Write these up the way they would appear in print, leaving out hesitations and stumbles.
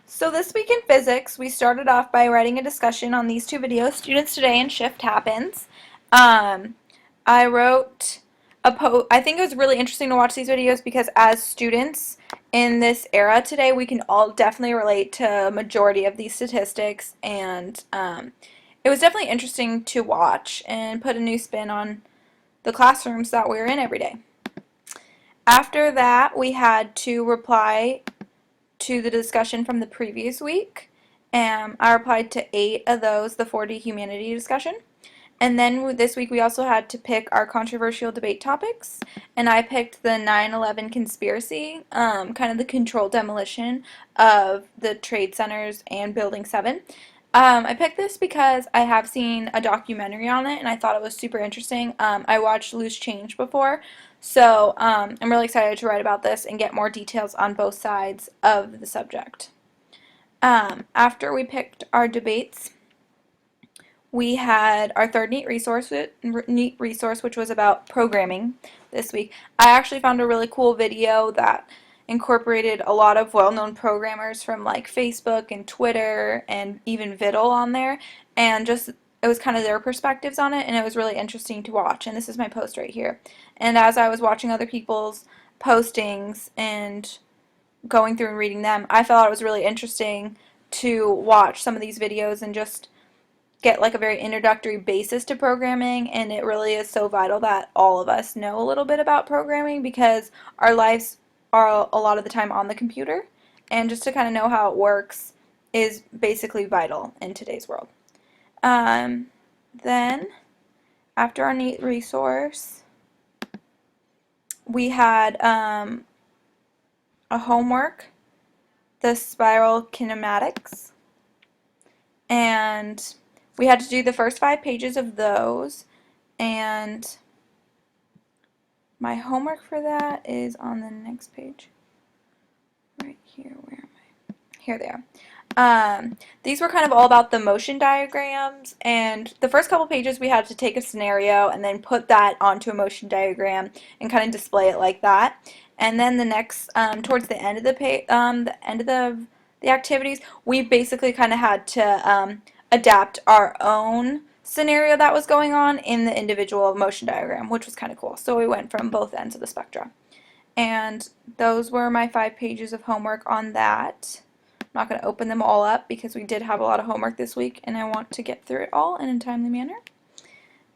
So this week in physics, we started off by writing a discussion on these two videos, Students Today and Shift Happens. Um, I wrote I think it was really interesting to watch these videos because as students in this era today, we can all definitely relate to a majority of these statistics, and it was definitely interesting to watch and put a new spin on the classrooms that we're in every day. After that, we had to reply to the discussion from the previous week. I replied to 8 of those, the 40 humanity discussion. And then this week we also had to pick our controversial debate topics. And I picked the 9/11 conspiracy, kind of the controlled demolition of the trade centers and Building 7. I picked this because I have seen a documentary on it and I thought it was super interesting. I watched Loose Change before, so I'm really excited to write about this and get more details on both sides of the subject. After we picked our debates, we had our third neat resource, which was about programming this week. I actually found a really cool video that incorporated a lot of well-known programmers from like Facebook and Twitter and even Viddle on there, and just it was kind of their perspectives on it, and it was really interesting to watch. And this is my post right here. And as I was watching other people's postings and going through and reading them, I felt it was really interesting to watch some of these videos and just get like a very introductory basis to programming. And it really is so vital that all of us know a little bit about programming because our lives are a lot of the time on the computer, and just to kind of know how it works is basically vital in today's world. Then after our neat resource, we had a homework, the spiral kinematics, and we had to do the first 5 pages of those, and my homework for that is on the next page. Right here, where am I? Here they are. These were kind of all about the motion diagrams, and the first couple pages we had to take a scenario and then put that onto a motion diagram and kind of display it like that. And then the next, towards the end of the activities, we basically kind of had to adapt our own scenario that was going on in the individual motion diagram, which was kind of cool. So we went from both ends of the spectrum. And those were my 5 pages of homework on that. I'm not going to open them all up because we did have a lot of homework this week and I want to get through it all in a timely manner.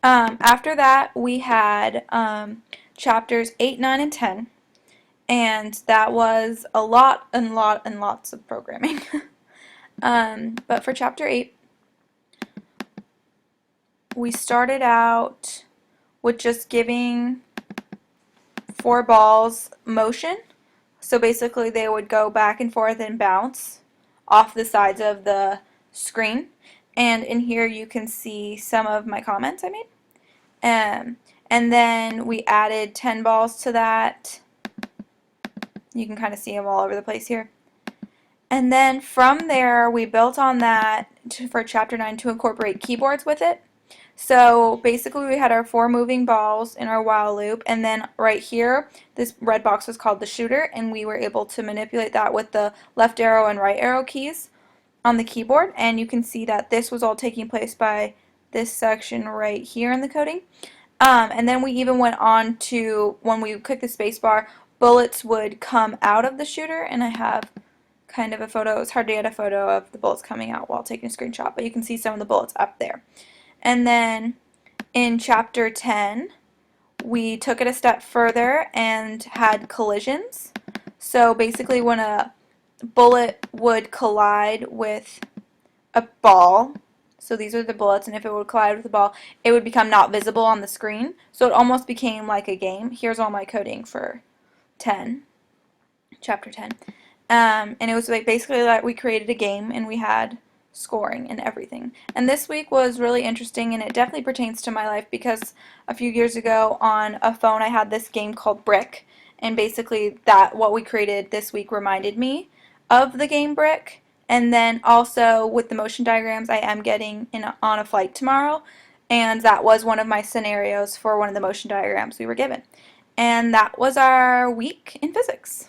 After that, we had chapters 8, 9, and 10. And that was a lot and lots of programming. But for chapter 8, we started out with just giving 4 balls motion. So basically they would go back and forth and bounce off the sides of the screen. And in here you can see some of my comments I made. And then we added 10 balls to that. You can kind of see them all over the place here. And then from there we built on that for chapter 9 to incorporate keyboards with it. So basically we had our 4 moving balls in our while loop, and then right here this red box was called the shooter, and we were able to manipulate that with the left arrow and right arrow keys on the keyboard. And you can see that this was all taking place by this section right here in the coding. And then we even went on to, when we click the space bar, bullets would come out of the shooter, and I have kind of a photo. It's hard to get a photo of the bullets coming out while taking a screenshot, but you can see some of the bullets up there. And then in chapter 10, we took it a step further and had collisions. So basically when a bullet would collide with a ball, so these are the bullets, and if it would collide with the ball, it would become not visible on the screen. So it almost became like a game. Here's all my coding for chapter 10. And it was like basically like we created a game and we had scoring and everything. And this week was really interesting, and it definitely pertains to my life because a few years ago on a phone I had this game called Brick, and basically that what we created this week reminded me of the game Brick. And then also with the motion diagrams, I am getting on a flight tomorrow, and that was one of my scenarios for one of the motion diagrams we were given. And that was our week in physics.